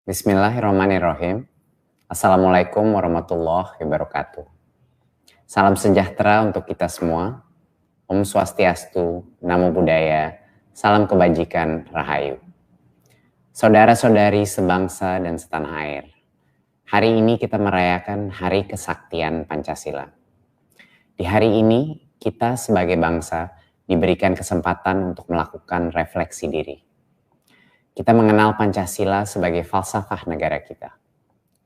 Bismillahirrahmanirrahim. Assalamualaikum warahmatullahi wabarakatuh. Salam sejahtera untuk kita semua. Om Swastiastu, Namo Buddhaya, salam kebajikan, Rahayu. Saudara-saudari sebangsa dan setanah air, hari ini kita merayakan Hari Kesaktian Pancasila. Di hari ini, kita sebagai bangsa diberikan kesempatan untuk melakukan refleksi diri. Kita mengenal Pancasila sebagai falsafah negara kita,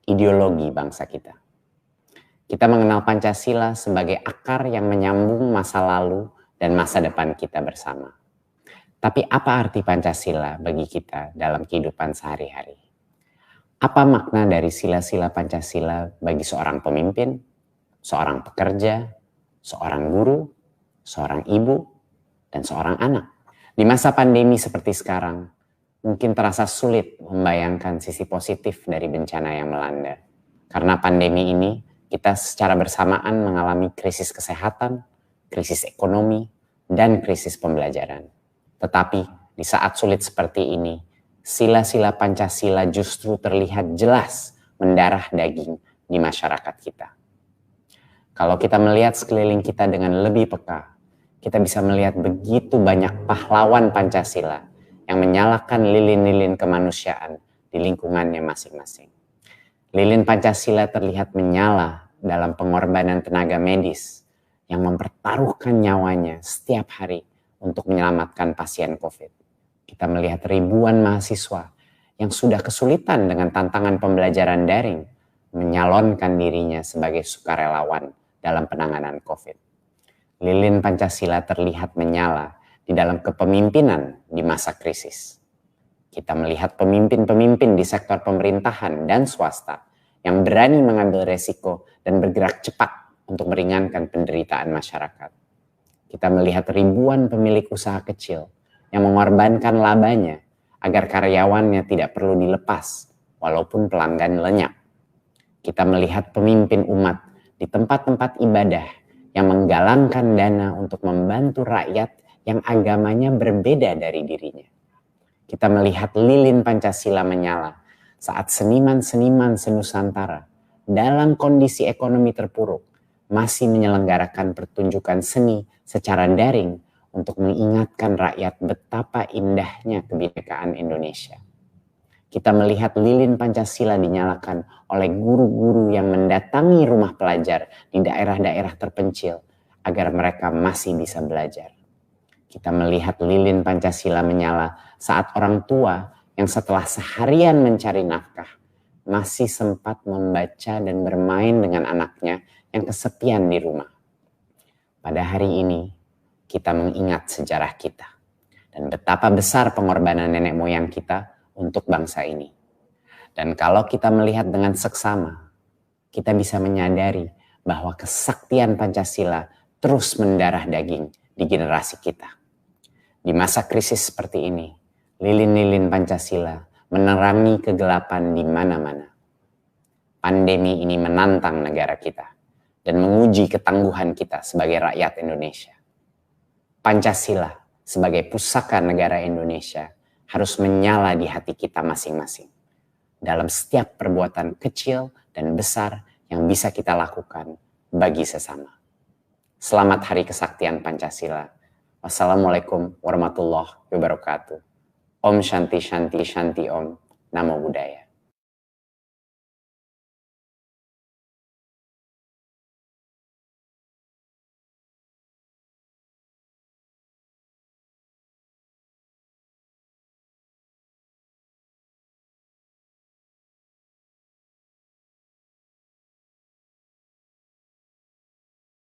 ideologi bangsa kita. Kita mengenal Pancasila sebagai akar yang menyambung masa lalu dan masa depan kita bersama. Tapi apa arti Pancasila bagi kita dalam kehidupan sehari-hari? Apa makna dari sila-sila Pancasila bagi seorang pemimpin, seorang pekerja, seorang guru, seorang ibu, dan seorang anak? Di masa pandemi seperti sekarang, mungkin terasa sulit membayangkan sisi positif dari bencana yang melanda. Karena pandemi ini, kita secara bersamaan mengalami krisis kesehatan, krisis ekonomi, dan krisis pembelajaran. Tetapi di saat sulit seperti ini, sila-sila Pancasila justru terlihat jelas mendarah daging di masyarakat kita. Kalau kita melihat sekeliling kita dengan lebih peka, kita bisa melihat begitu banyak pahlawan Pancasila yang menyalakan lilin-lilin kemanusiaan di lingkungannya masing-masing. Lilin Pancasila terlihat menyala dalam pengorbanan tenaga medis yang mempertaruhkan nyawanya setiap hari untuk menyelamatkan pasien COVID. Kita melihat ribuan mahasiswa yang sudah kesulitan dengan tantangan pembelajaran daring menyalonkan dirinya sebagai sukarelawan dalam penanganan COVID. Lilin Pancasila terlihat menyala di dalam kepemimpinan di masa krisis. Kita melihat pemimpin-pemimpin di sektor pemerintahan dan swasta yang berani mengambil resiko dan bergerak cepat untuk meringankan penderitaan masyarakat. Kita melihat ribuan pemilik usaha kecil yang mengorbankan labanya agar karyawannya tidak perlu dilepas walaupun pelanggan lenyap. Kita melihat pemimpin umat di tempat-tempat ibadah yang menggalangkan dana untuk membantu rakyat yang agamanya berbeda dari dirinya. Kita melihat lilin Pancasila menyala saat seniman-seniman senusantara dalam kondisi ekonomi terpuruk masih menyelenggarakan pertunjukan seni secara daring untuk mengingatkan rakyat betapa indahnya kebinekaan Indonesia. Kita melihat lilin Pancasila dinyalakan oleh guru-guru yang mendatangi rumah pelajar di daerah-daerah terpencil agar mereka masih bisa belajar. Kita melihat lilin Pancasila menyala saat orang tua yang setelah seharian mencari nafkah masih sempat membaca dan bermain dengan anaknya yang kesepian di rumah. Pada hari ini kita mengingat sejarah kita dan betapa besar pengorbanan nenek moyang kita untuk bangsa ini. Dan kalau kita melihat dengan seksama, kita bisa menyadari bahwa kesaktian Pancasila terus mendarah daging di generasi kita. Di masa krisis seperti ini, lilin-lilin Pancasila menerangi kegelapan di mana-mana. Pandemi ini menantang negara kita dan menguji ketangguhan kita sebagai rakyat Indonesia. Pancasila sebagai pusaka negara Indonesia harus menyala di hati kita masing-masing dalam setiap perbuatan kecil dan besar yang bisa kita lakukan bagi sesama. Selamat Hari Kesaktian Pancasila. Wassalamualaikum warahmatullahi wabarakatuh. Om Shanti Shanti Shanti Om. Namo Buddhaya.